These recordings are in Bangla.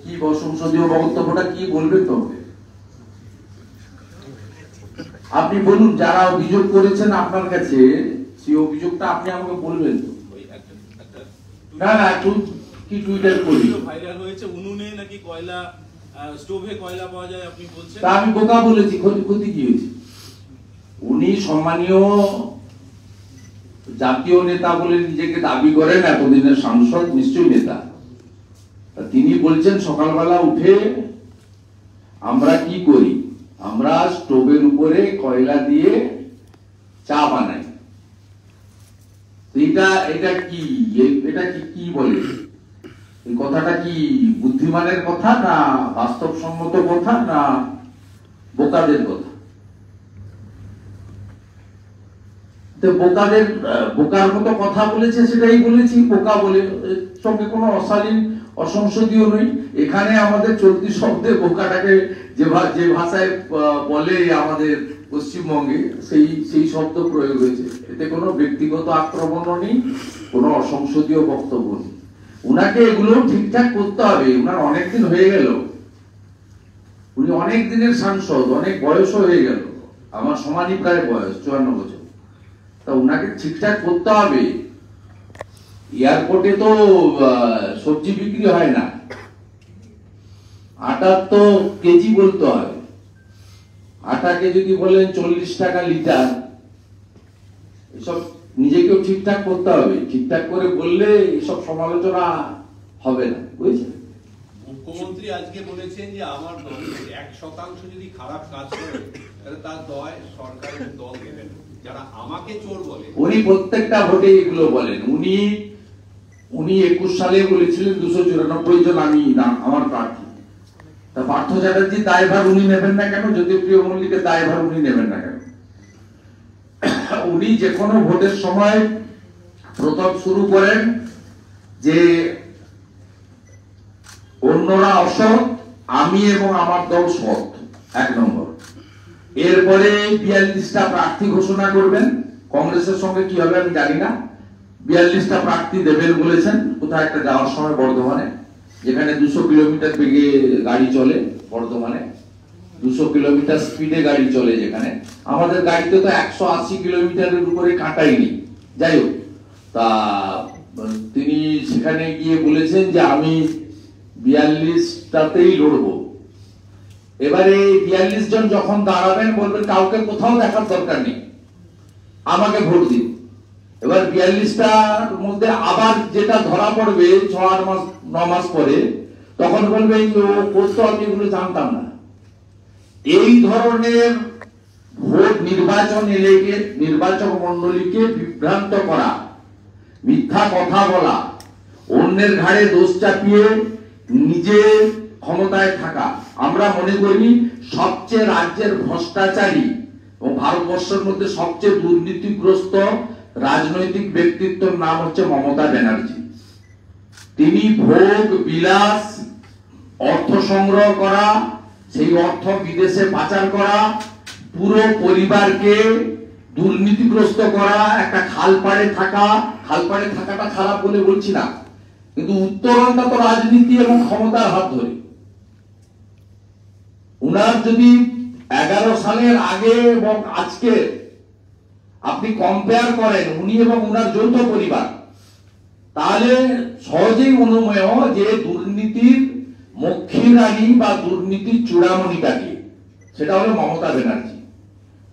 কি সংসদীয় বক্তব্যটা কি বলবেন তো আপনি বলুন, যারা অভিযোগ করেছেন আপনার কাছে সেই অভিযোগটা আপনি আমাকে বলবেন তো। না না কি টুইটার করি ভাইরাল হয়েছে উনুনে নাকি কয়লা স্টোভে কয়লা পাওয়া যায় আপনি বলছেন। তা আমি বোকা বলেছি, ক্ষতি কি হয়েছে? উনি সম্মানীয় জাতীয় নেতা বলে নিজেকে দাবি করেন, এতদিনের সাংসদ, নিশ্চয়ই নেতা। তিনি বলছেন সকালবেলা উঠে আমরা কি করি, আমরা স্টোভের উপরে কয়লা দিয়ে চা বানাই। এটা কি বলে? এই কথাটা কি বুদ্ধিমানের কথা না বাস্তবসম্মত কথা না বোকাদের কথা? বোকার মতো কথা বলেছে, সেটাই বলেছি বোকা বলে, সঙ্গে কোনো অশালীন অসংসদীয় নই। এখানে আমাদের চলতি শব্দে বোকাটাকে যে ভাষায় বলে আমাদের পশ্চিমবঙ্গে সেই শব্দ প্রয়োগ হয়েছে। এতে কোনো ব্যক্তিগত আক্রমণও নেই, কোনো অসংসদীয় বক্তব্য নেই। উনাকে এগুলো ঠিকঠাক করতে হবে। উনার অনেকদিন হয়ে গেল, উনি অনেক দিনের সাংসদ, অনেক বয়সও হয়ে গেল, আমার সমানই প্রায় বয়স, 54 বছর। তা উনাকে ঠিকঠাক করতে হবে। এয়ারপোর্টে তো সবজি বিক্রি হয় না, আটার তো কেজি বলতে হয়। আটাকে যদি বলেন 40 টাকা লিটার, এসব নিজেকেও ঠিকঠাক করতে হবে। ঠিকঠাক করে বললে এসব সমালোচনা হবে না, বুঝেছেন? মুখ্যমন্ত্রী আজকে বলেছেন যে আমার দল 1% যদি খারাপ কাজ করে তাহলে তার দায় সরকারের দল দেবেন। যারা আমাকে চোর বলে, উনি প্রত্যেকটা ভোটে এগুলো বলেন। উনি 21 সালে বলেছিলেন 294 জন আমি না আমার প্রার্থী। তা পার্থ চ্যাটার্জি দায়ভার উনি নেবেন না কেন? জ্যোতিপ্রিয় মল্লিকের দায়ভার উনি নেবেন না কেন? উনি যে কোনো ভোটের সময় প্রথম শুরু করেন যে অন্যরা অসৎ, আমি এবং আমার দল সৎ, 1 নম্বর। এরপরে 42টা প্রার্থী ঘোষণা করবেন। কংগ্রেসের সঙ্গে কি হবে আমি জানি না। 42টা প্রার্থী দেবেন বলেছেন। কোথায় একটা যাওয়ার সময় বর্ধমানে, যেখানে 200 কিলোমিটার বেগে গাড়ি চলে, বর্ধমানে 200 কিলোমিটার স্পিডে গাড়ি চলে, যেখানে আমাদের গাড়িতে তো 180 কিলোমিটারের উপরে কাঁটাই নেই। যাই হোক, তা তিনি সেখানে গিয়ে বলেছেন যে আমি 42টাতেই লড়বো। এবারে 42 জন যখন দাঁড়াবেন বলবেন কাউকে কোথাও দেখার দরকার নেই, আমাকে ভোট দিন। এবার 42টার মধ্যে আবার যেটা ধরা পড়বে 6-8 মাস 9 মাস পরে, তখন বলবে করতো আমি এগুলো জানতাম না। এই ধরনের ভোট নির্বাচন এলাকে নির্বাচক মন্ডলীকে বিভ্রান্ত করা, মিথ্যা কথা বলা, অন্যের ঘাড়ে দোষ চাপিয়ে নিজে ক্ষমতায় থাকা। আমরা মনে করি সবচেয়ে রাজ্যের ভ্রষ্টাচারী এবং ভারতবর্ষের মধ্যে সবচেয়ে দুর্নীতিগ্রস্ত রাজনৈতিক ব্যক্তিত্বের নাম হচ্ছে মমতা ব্যানার্জি। তিনি ভোগ বিলাস, অর্থ সংগ্রহ করা, সেই অর্থ বিদেশে পাচার করা, পুরো পরিবারকে দুর্নীতিগ্রস্ত করা, একটা খালপাড়ে থাকা। খালপাড়ে থাকাটা খারাপ বলে বলছি না, কিন্তু উত্তরণটা তো রাজনীতি এবং ক্ষমতার হাত ধরে। উনার যদি 11 সালের আগে এবং আজকে আপনি কম্পেয়ার করেন, উনি এবং উনার যৌথ পরিবার, তাহলে সহজেই অনুমেয় যে দুর্নীতির মক্ষী রানী বা দুর্নীতির চূড়ামণিটাকে, সেটা হলো মমতা ব্যানার্জি।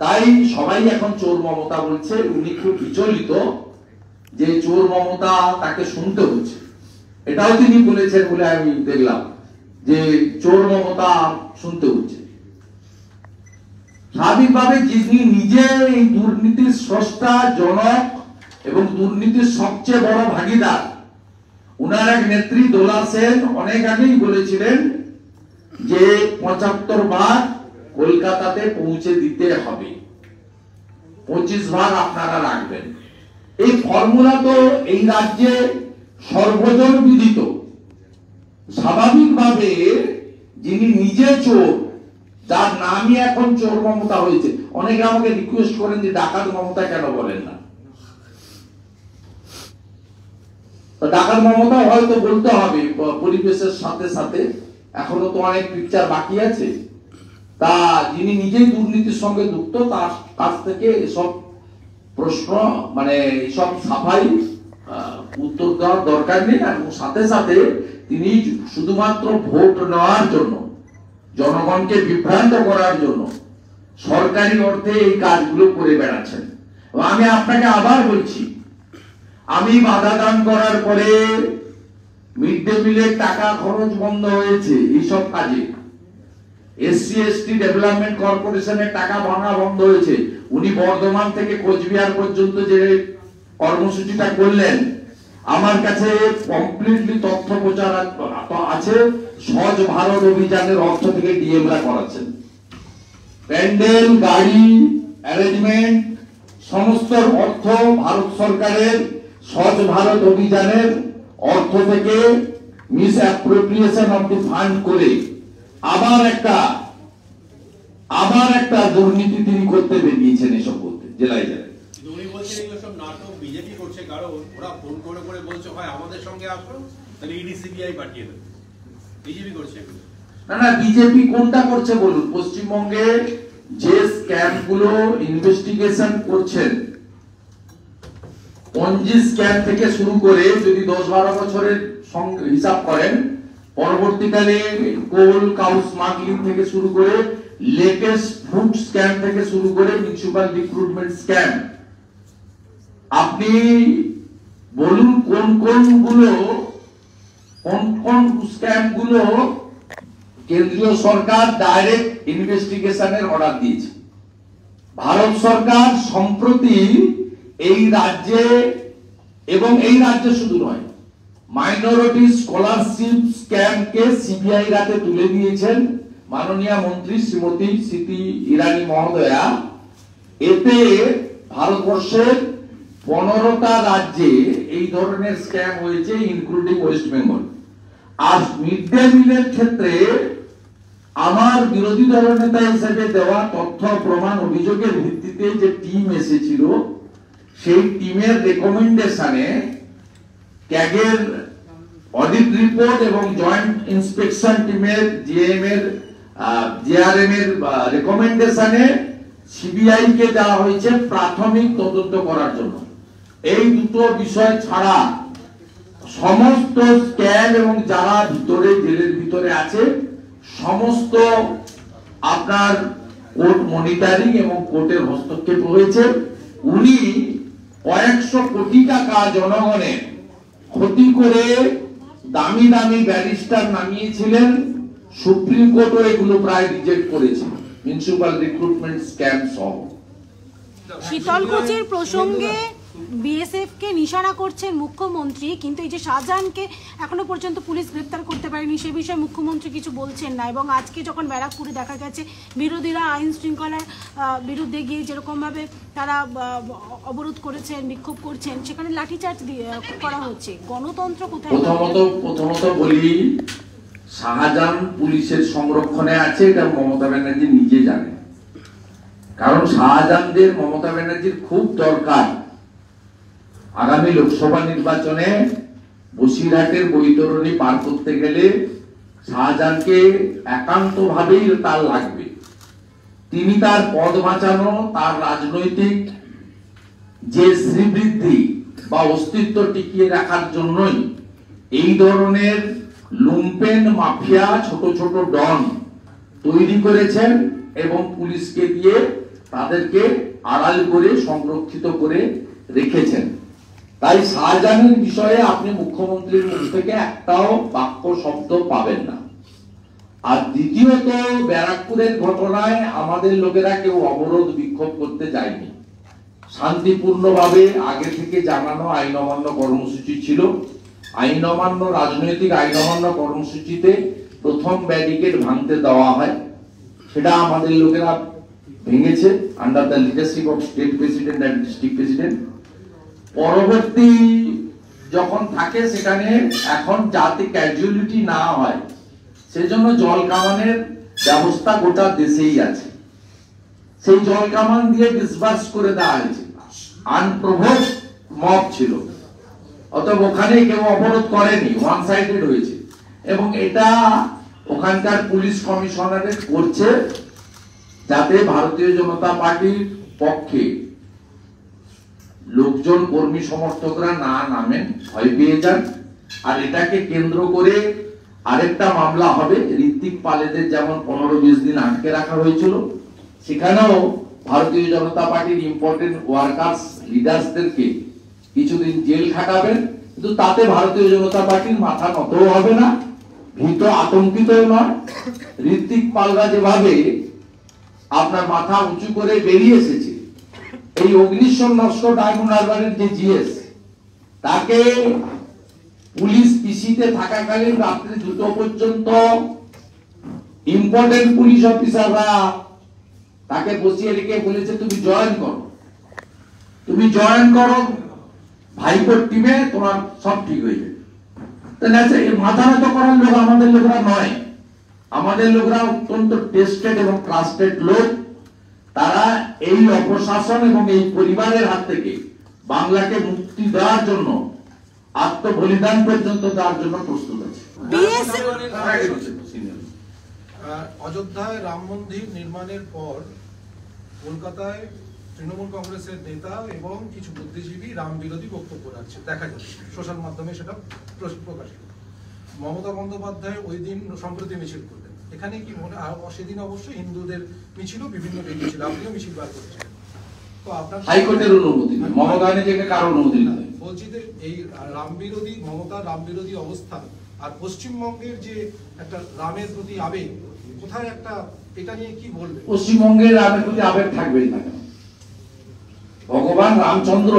তাই সবাই এখন চোর মমতা বলছে। উনি খুব বিচলিত যে চোর মমতা তাকে শুনতে হচ্ছে। এটাও তিনি বলেছেন বলে আমি দেখলাম যে চোর মমতা শুনতে হচ্ছে। স্বাভাবিকভাবে যিনি নিজে এই দুর্নীতির স্রষ্টা, জনক এবং দুর্নীতির সবচেয়ে বড় ভাগীদার, উনার এক নেত্রী দোলা সেন অনেক আগেই বলেছিলেন যে 75 ভাগ কলকাতাতে পৌঁছে দিতে হবে, 25 ভাগ আপনারা রাখবেন। এই ফর্মুলা তো এই রাজ্যে সর্বজন বিদিত। স্বাভাবিকভাবে যিনি নিজে চোর, যার নামই এখন চোর মমতা হয়েছে, অনেকে আমাকে রিকোয়েস্ট করেন যে ডাকাত মমতা কেন বলেন না। ডাকাত মমতা হয়তো বলতে হবে পরিবেশের সাথে সাথে, এখনো তো অনেক পিকচার বাকি আছে। তা যিনি নিজেই দুর্নীতির সঙ্গে যুক্ত তার কাছ থেকে এসব প্রশ্ন মানে এসব সাফাই উত্তর দেওয়ার দরকার নেই। এবং সাথে সাথে তিনি শুধুমাত্র ভোট নেওয়ার জন্য, জনগণকে বিভ্রান্ত করার জন্য সরকারি অর্থে এই কাজগুলো করে বেড়াচ্ছেন। আমি আপনাকে আবার বলছি, আমি বাধা দান করার পরে মিড ডে মিলের টাকা খরচ বন্ধ হয়েছে এইসব কাজে। SC/ST ডেভেলপমেন্ট কর্পোরেশনের টাকা ভাঙা বন্ধ হয়েছে। উনি বর্ধমান থেকে কোচবিহার পর্যন্ত যে কর্মসূচিটা করলেন, আমার কাছে কমপ্লিটলি তথ্য প্রচার আছে। স্বচ্ছ ভারত অভিযানের অর্থ থেকে ডিএমরা করাচ্ছেন। প্যান্ডেল, গাড়ি, অ্যারেঞ্জমেন্ট সমস্ত অর্থ ভারত সরকারের স্বচ্ছ ভারত অভিযানের অর্থ থেকে miss appropriation of the fund করে আবার একটা দুর্নীতি তিনি করতে বেরিয়েছেন এসব করতে জেলায় জেলায়। উনি বলছেন এগুলো সব নাটক বিজেপি করছে, কারণ ওরা ফোন করে করে বলছে হয় আমাদের সঙ্গে আসো, তাহলে ইডি সিবিআই পাঠিয়ে দেবে। বিজেপি করছে এগুলো। না, বিজেপি কোনটা করছে বলুন? পশ্চিমবঙ্গে যে স্ক্যাম গুলো ইনভেস্টিগেশন করছেন, পঞ্জি স্ক্যাম থেকে শুরু করে যদি 10-12 বছরের হিসাব করেন, পরবর্তীকালে কোল কাউ স্মাগলিং থেকে শুরু করে লেটেস্ট ফুড স্ক্যাম থেকে শুরু করে মিউনিসিপাল রিক্রুটমেন্ট স্ক্যাম, আপনি বলুন কোন স্ক্যাম গুলো কেন্দ্রীয় সরকার ডাইরেক্ট ইনভেস্টিগেশনের অর্ডার দিয়েছে। ভারত সরকার সম্প্রতি এই রাজ্যে, এবং এই রাজ্যে শুধু নয়, মাইনরিটি স্কলারশিপ স্ক্যামকে সিবিআই রাতে তুলে দিয়েছেন মাননীয় মন্ত্রী শ্রীমতী স্মৃতি ইরানি মহোদয়া। এতে ভারতবর্ষের 15টা রাজ্যে এই ধরনের স্ক্যাম হয়েছে, ইনক্লুডিং ওয়েস্ট বেঙ্গল। আর মিড ডে মিলের ক্ষেত্রে আমার বিরোধী দলনেতা হিসেবে দেওয়া তথ্য প্রমাণ অভিযোগের ভিত্তিতে যে টিম এসেছিল, সেই টিমের রেকমেন্ডেশনে ক্যাগের অডিট রিপোর্ট এবং জয়েন্ট ইন্সপেকশন টিমের জিআরএম এর রেকমেন্ডেশনে সিবিআই কে দেওয়া হয়েছে প্রাথমিক তদন্ত করার জন্য। এই দুটো বিষয় ছাড়া সমস্ত স্ক্যাম এবং যারা ভিতরে জেলের ভিতরে আছে সমস্ত আপনার কোর্ট মনিটরিং এবং কোর্টের হস্তক্ষেপ হয়েছে। উনি কয়েকশো কোটি টাকা জনগণের ক্ষতি করে দামি দামি ব্যারিস্টার নামিয়েছিলেন। সুপ্রিম কোর্টও এগুলো প্রায় রিজেক্ট করেছে, মিউনিসিপাল রিক্রুটমেন্ট স্ক্যাম সহ। শীতলকুচির প্রসঙ্গে বিএসএফ কে নিশানা করছেন মুখ্যমন্ত্রী, কিন্তু এই যে শাহজাহানকে এখনো পর্যন্ত পুলিশ গ্রেপ্তার করতে পারেনি, সে বিষয়ে মুখ্যমন্ত্রী কিছু বলছেন না। এবং আজকে যখন ব্যারাকপুরে দেখা গেছে বিরোধীরা আইন শৃঙ্খলার বিরুদ্ধে গিয়ে যেরকমভাবে তারা অবরোধ করেছেন, বিক্ষোভ করছেন, সেখানে লাঠিচার্জ করা হচ্ছে। গণতন্ত্র কোথায়? প্রথমত বলি, শাহজাহান পুলিশের সংরক্ষণে আছে, এটা মমতা ব্যানার্জি নিজে জানে। কারণ শাহজাহানদের মমতা ব্যানার্জির খুব দরকার। আগামী লোকসভা নির্বাচনে বসিরহাটের বৈতরণী পার করতে গেলে শাহজাহানকে একান্ত ভাবেই তার লাগবে। তিনি তার পদ বাঁচানো, তার রাজনৈতিক যে শ্রীবৃদ্ধি বা অস্তিত্ব টিকিয়ে রাখার জন্যই এই ধরনের লুম্পেন মাফিয়া, ছোট ছোট ডন তৈরি করেছেন এবং পুলিশকে দিয়ে তাদেরকে আড়াল করে সংরক্ষিত করে রেখেছেন। তাই শাহজাহানের বিষয়ে আপনি মুখ্যমন্ত্রীর মুখ থেকে একটাও বাক্য শব্দ পাবেন না। আর দ্বিতীয়ত, ব্যারাকপুরের ঘটনায় আমাদের লোকেরা কেউ অবরোধ বিক্ষোভ করতে যায়নি। শান্তিপূর্ণভাবে আগে থেকে জানানো আইন অমান্য কর্মসূচি ছিল। আইন অমান্য, রাজনৈতিক আইন অমান্য কর্মসূচিতে প্রথম ব্যারিকেড ভাঙতে দেওয়া হয়, সেটা আমাদের লোকেরা ভেঙেছে under the leadership of state president and district president. পরবর্তী যখন থাকে সেখানে এখন যাতে ক্যাজুয়ালিটি না হয় সেজন্য জল কামানের ব্যবস্থা গোটা দেশেই আছে। সেই জল কামান দিয়ে ডিসবার্স করে দেওয়া হয়েছে। আনপ্রভোক মব ছিল, অতএব ওখানে কেউ অবরোধ করেনি, ওয়ান সাইডেড হয়েছে। এবং এটা ওখানকার পুলিশ কমিশনারেট করছে যাতে ভারতীয় জনতা পার্টির পক্ষে লোকজন, কর্মী সমর্থকরা না নামেন, ভয় পেয়ে যান। আর এটাকে কেন্দ্র করে আরেকটা মামলা হবে। ঋত্বিক পালেদের যেমন 15-20 দিন আটকে রাখা হয়েছিল, সেখানেও ভারতীয় জনতা পার্টির ইম্পর্টেন্ট ওয়ার্কার্স, লিডার্সদেরকে কিছুদিন জেল খাটাবেন। কিন্তু তাতে ভারতীয় জনতা পার্টির মাথা নতও হবে না, ভীত আতঙ্কিত নয়। ঋত্বিক পালরা যেভাবে আপনার মাথা উঁচু করে বেরিয়ে এসেছে, এই অগ্নিশন নষ্ট ডায়মন্ড হারবারের যে জিএস, তাকে পুলিশ পিসিতে থাকাকালীন রাত্রি 2টো পর্যন্ত ইম্পর্টেন্ট পুলিশ অফিসাররা তাকে বসিয়ে রেখে বলেছে তুমি জয়েন করো, তুমি জয়েন করো ভাইপোর টিমে, তোমার সব ঠিক হয়ে যাবে। মাথা নত করার লোক আমাদের লোকরা নয়। আমাদের লোকরা অত্যন্ত টেস্টেড এবং ট্রাস্টেড লোক। তারা এই অপশাসন এবং এই পরিবারের হাত থেকে বাংলাকে মুক্তি দেওয়ার জন্য আত্মবলিদান পর্যন্ত দেওয়ার জন্য প্রস্তুত আছে। অযোধ্যায় রাম মন্দির নির্মাণের পর কলকাতায় তৃণমূল কংগ্রেসের নেতা এবং কিছু বুদ্ধিজীবী রাম বিরোধী বক্তব্য রাখছে, দেখা যাচ্ছে সোশ্যাল মাধ্যমে সেটা প্রকাশিত। মমতা বন্দ্যোপাধ্যায় ওই দিন সম্প্রতি মিছিল করলেন, এখানে কি মনে, সেদিন অবশ্যই হিন্দুদের মিছিলও বিভিন্ন বেরিয়েছিল, আপনিও মিছিল বার করেছিলেন, তো আপনার হাইকোর্টের অনুমতি নেই, মমতা নিজেকে কারো অনুমতি নেই। বলছি যে এই রাম বিরোধী, মমতা রাম বিরোধী অবস্থান আর পশ্চিমবঙ্গের যে একটা রামের প্রতি আবেগ, কোথায় একটা, এটা নিয়ে কি বলবে? পশ্চিমবঙ্গের রামের প্রতি আবেগ থাকবেই না কেন? ভগবান রামচন্দ্র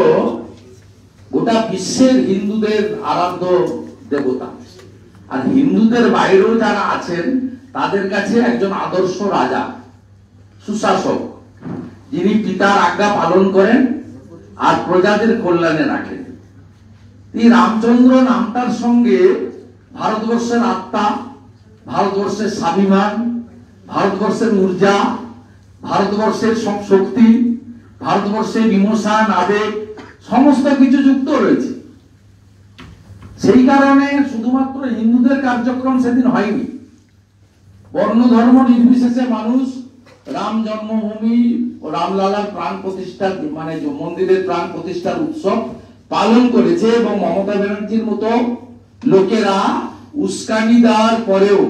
গোটা বিশ্বের হিন্দুদের আরাধ্য দেবতা, আর হিন্দুদের বাইরেও যারা আছেন তাদের কাছে একজন আদর্শ রাজা, সুশাসক, যিনি পিতার আজ্ঞা পালন করেন আর প্রজাদের কল্যাণে রাখেন। এই রামচন্দ্র নামটার সঙ্গে ভারতবর্ষের আত্মা, ভারতবর্ষের স্বাভিমান, ভারতবর্ষের ঊর্জা, ভারতবর্ষের শক্তি, ভারতবর্ষের ইমোশন, আবেগ, সমস্ত কিছু যুক্ত রয়েছে। সেই কারণে শুধুমাত্র হিন্দুদের কার্যক্রম সেদিন হয়নি, বর্ণ ধর্ম নির্বিশেষে মানুষ রাম জন্মভূমি ও রামলালার প্রাণ প্রতিষ্ঠার, মানে মন্দিরের প্রাণ প্রতিষ্ঠার উৎসব পালন করেছে। এবং মমতা ব্যানার্জির মতো লোকেরা উস্কানি দেওয়ার পরেও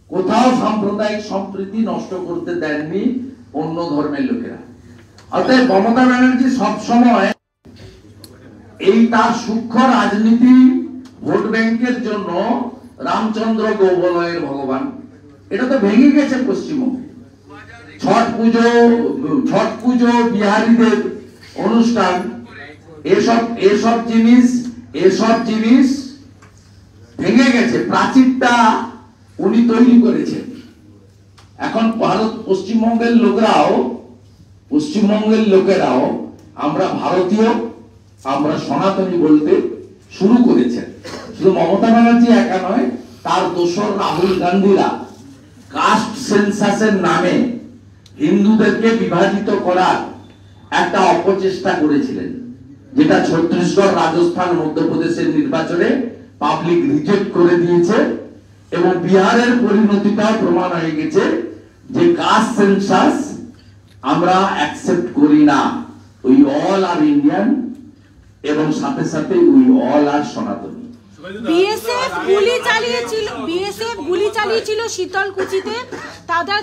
কোথাও সাম্প্রদায়িক সম্প্রীতি নষ্ট করতে দেননি অন্য ধর্মের লোকেরা। অতএব মমতা ব্যানার্জি সবসময় এই তার সূক্ষ্ম রাজনীতি, ভোট ব্যাংকের জন্য রামচন্দ্র গৌবলয়ের ভগবান, এটা তো ভেঙে গেছে পশ্চিমবঙ্গে। ছট পুজো, বিহারীদের অনুষ্ঠান, এসব জিনিস ভেঙে গেছে। প্রাচীরটা উনি তৈরি করেছেন। এখন পশ্চিমবঙ্গের লোকেরাও আমরা ভারতীয়, আমরা সনাতনী বলতে শুরু করেছেন। শুধু মমতা ব্যানার্জি একা নয়, তার দোসর রাহুল গান্ধীরা কাস্ট সেন্সাসের নামে হিন্দুদেরকে বিভাজিত করার একটা অপচেষ্টা করেছিলেন, যেটা ছত্তিশগড়, রাজস্থান, মধ্যপ্রদেশের নির্বাচনে পাবলিক রিজেক্ট করে দিয়েছে। এবং বিহারের পরিণতিটাও প্রমাণ হয়ে গেছে যে কাস্ট সেন্সাস আমরা অ্যাকসেপ্ট করি না। উই অল আর ইন্ডিয়ান, এবং সাথে সাথে উই অল আর সনাতনী। বিএসএফ গুলি চালিয়েছিল শীতলকুচিতে,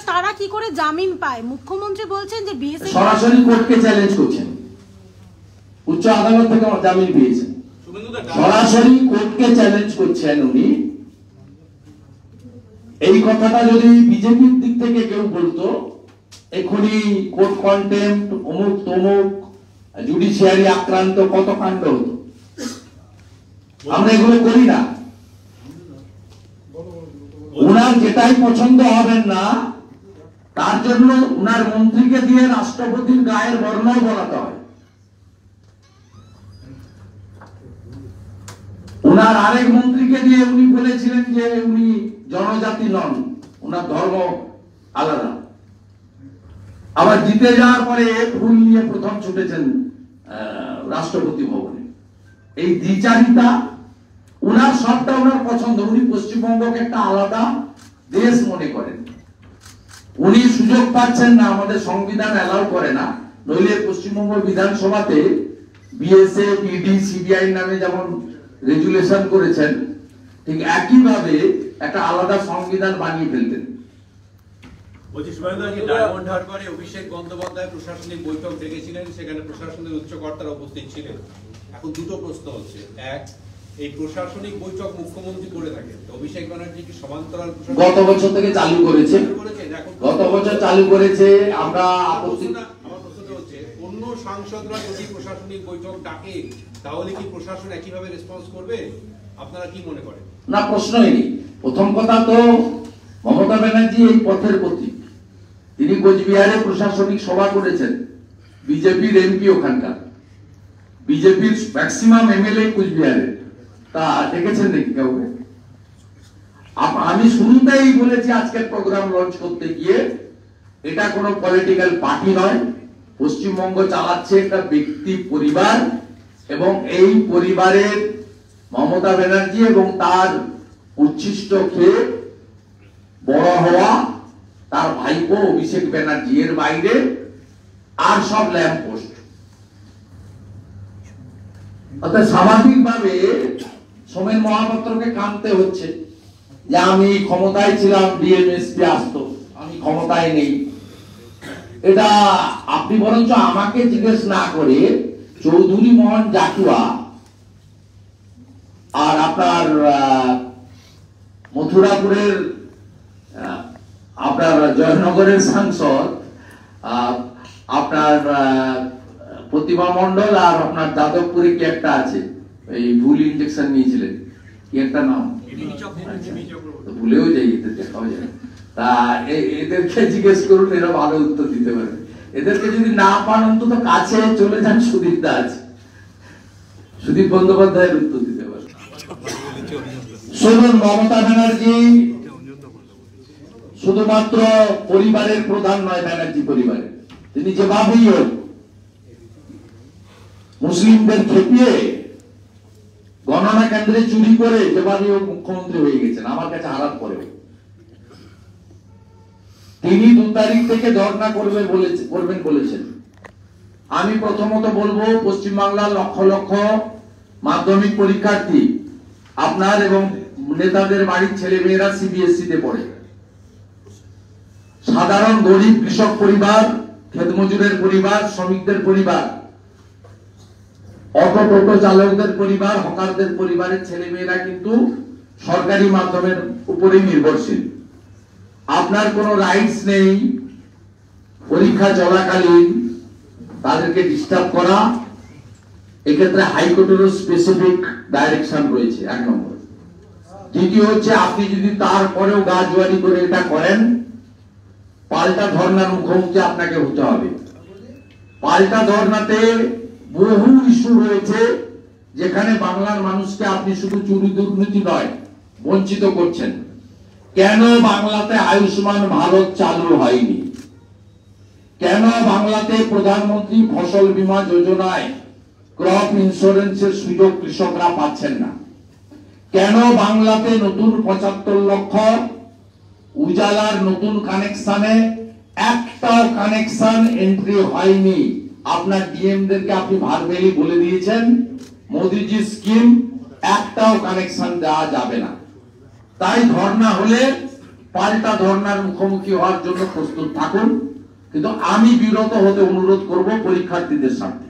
তারা কি করে জামিন পায়? মুখ্যমন্ত্রী বলছেন যে বিএসএফ সরাসরি কোর্টকে চ্যালেঞ্জ করছেন, উচ্চ আদালত থেকে জামিন পেয়েছেন, সরাসরি কোর্টকে চ্যালেঞ্জ করছেন উনি। এই কথাটা যদি বিজেপির দিক থেকে কেউ বলতো, এখনই কোর্ট কন্টেম্প্ট, অমুক তমুক, জুডিশিয়ারি আক্রান্ত কত কাণ্ড হতো। আমরা এগুলো করি না। উনার যেটাই পছন্দ হবেন না, তার জন্য উনার মন্ত্রীকে দিয়ে রাষ্ট্রপতির গায়ের বর্ণ বলাতে হয়। উনার আরেক মন্ত্রীকে দিয়ে উনি বলেছিলেন যে উনি জনজাতি নন, উনার ধর্ম আলাদা। আবার জিতে যাওয়ার পরে ফুল নিয়ে প্রথম ছুটেছেন রাষ্ট্রপতি ভবনে। এই দ্বিচারিতা উনার সবটা ওনার পছন্দ, উনি পশ্চিমবঙ্গকে একটা আলাদা দেশ মনে করেন। উনি সুযোগ পাচ্ছেন না, আমাদের সংবিধান অ্যালাউ করে না, নইলে পশ্চিমবঙ্গ বিধানসভাতে বিএসএফ, ইডি, সিবিআই নামে যেমন রেজুলেশন করেছেন, ঠিক একইভাবে একটা আলাদা সংবিধান বানিয়ে ফেলতেন। বলছি শুভেন্দু, আজকে ডায়মন্ড হারবারে অভিষেক বন্দ্যোপাধ্যায় প্রশাসনিক বৈঠক ডেকেছিলেন, সেখানে প্রশাসনের উচ্চকর্তারা উপস্থিত ছিলেন। এখন দুটো প্রশ্ন হচ্ছে, এক, এই প্রশাসনিক বৈঠক মুখ্যমন্ত্রী করে থাকেন, তো অভিষেক ব্যানার্জি কি সমান্তরাল গত বছর থেকে চালু করেছে, গত বছর চালু করেছে। আমরা আপত্তি, আমার প্রশ্নটা হচ্ছে, অন্য সাংসদরা যদি প্রশাসনিক বৈঠক ডাকে তাহলে কি প্রশাসন একইভাবে রেসপন্স করবে? আপনারা কি মনে করেন? না, প্রশ্নই নেই। প্রথম কথা তো মমতা ব্যানার্জি এই পথের প্রতীক। তিনি কোচবিহারে প্রশাসনিক সভা করেছেন, বিজেপির এমপি ওখানকার, বিজেপির ম্যাক্সিমাম এমএলএ কোচবিহারে, তা দেখেছেন নাকি কাউকে? আমি শুরুতেই বলেছি আজকের প্রোগ্রাম লঞ্চ করতে গিয়ে, এটা কোনো পলিটিক্যাল পার্টি নয়, পশ্চিমবঙ্গ চালাচ্ছে একটা ব্যক্তি পরিবার, এবং এই পরিবারের মমতা ব্যানার্জি এবং তার উচ্ছিষ্ট খেয়ে বড় হওয়া তার ভাইপো অভিষেক ব্যানার্জি, এর বাইরে আর সব ল্যাম্প পোস্ট। অর্থাৎ স্বাভাবিকভাবে সোমেন মহাপাত্রকে কাঁদতে হচ্ছে যে আমি ক্ষমতায় ছিলাম, ডিএমএসপি আসতো, আমি ক্ষমতায় নেই। এটা আপনি বরঞ্চ আমাকে জিজ্ঞেস না করে চৌধুরী মোহন জাটুয়া আর আপনার মথুরাপুরের আপনার জয়নগরের সাংসদ আপনার প্রতিমা মন্ডল আর আপনার যাদবপুরে কি একটা আছে, এই ভুল ইনজেকশন নিয়েছিলেন, কি একটা নাম ভুলেও যাই, এদের দেখাও যায়। তা এদেরকে জিজ্ঞেস করুন, এরা ভালো উত্তর দিতে পারে। এদেরকে যদি না পান অন্তত কাছে চলে যান, সুদীপ দা আছে, সুদীপ বন্দ্যোপাধ্যায়ের উত্তর দিতে পারে। শুনুন, মমতা ব্যানার্জি শুধুমাত্র পরিবারের প্রধান নয়, ব্যানার্জি পরিবারের, তিনি যেভাবেই হোক মুসলিমদের খেপিয়ে গণনা কেন্দ্রে চুরি করে যেভাবেই হোক মুখ্যমন্ত্রী হয়ে গেছেন, আমার কাছে হারাত পরে। তিনি 2 তারিখ থেকে ধর্ণা করবেন বলেছেন। আমি প্রথমত বলবো, পশ্চিমবাংলার লক্ষ লক্ষ মাধ্যমিক পরীক্ষার্থী, আপনার এবং নেতাদের বাড়ির ছেলে মেয়েরা সিবিএসই তে পড়ে, সাধারণ গরিব কৃষক পরিবার, ক্ষেত মজুরের পরিবার, শ্রমিকদের পরিবার, অটো টোটো চালকদের পরিবার, হকারদের পরিবারের ছেলে মেয়েরা কিন্তু সরকারি মাধ্যমের উপরে নির্ভরশীল। আপনার কোনো রাইটস নেই পরীক্ষা চলাকালীন তাদেরকে ডিস্টার্ব করা। এক্ষেত্রে হাইকোর্টেরও স্পেসিফিক ডাইরেকশন রয়েছে, 1 নম্বর। দ্বিতীয় হচ্ছে, আপনি যদি তারপরেও গা জোয়ারি করে এটা করেন, পাল্টা ধর্নার মুখোমুখি আপনাকে হতে হবে। পাল্টা ধর্নাতে বহু ইস্যু রয়েছে, যেখানে বাংলার মানুষকে আপনি শুধু চুরি দুর্নীতি নয়, বঞ্চিত করছেন। কেন বাংলাতে আয়ুষ্মান ভারত চালু হয়নি? কেন বাংলাতে প্রধানমন্ত্রী ফসল বীমা যোজনায় ক্রপ ইন্স্যুরেন্সের সুযোগ কৃষকরা পাচ্ছেন না? কেন বাংলাতে নতুন 75 লক্ষ উজালার নতুন কানেকশনে একটাও কানেকশন এন্ট্রি হয়নি? আপনার ডিএমদেরকে আপনি ভারবেলি বলে দিয়েছেন, মোদিজি স্কিম একটাও কানেকশন দেওয়া যাবে না। তাই ধর্ণা হলে পাল্টা ধর্ণার মুখোমুখি হওয়ার জন্য প্রস্তুত থাকুন, কিন্তু আমি বিরত হতে অনুরোধ করব পরীক্ষার্থীদের সাথে।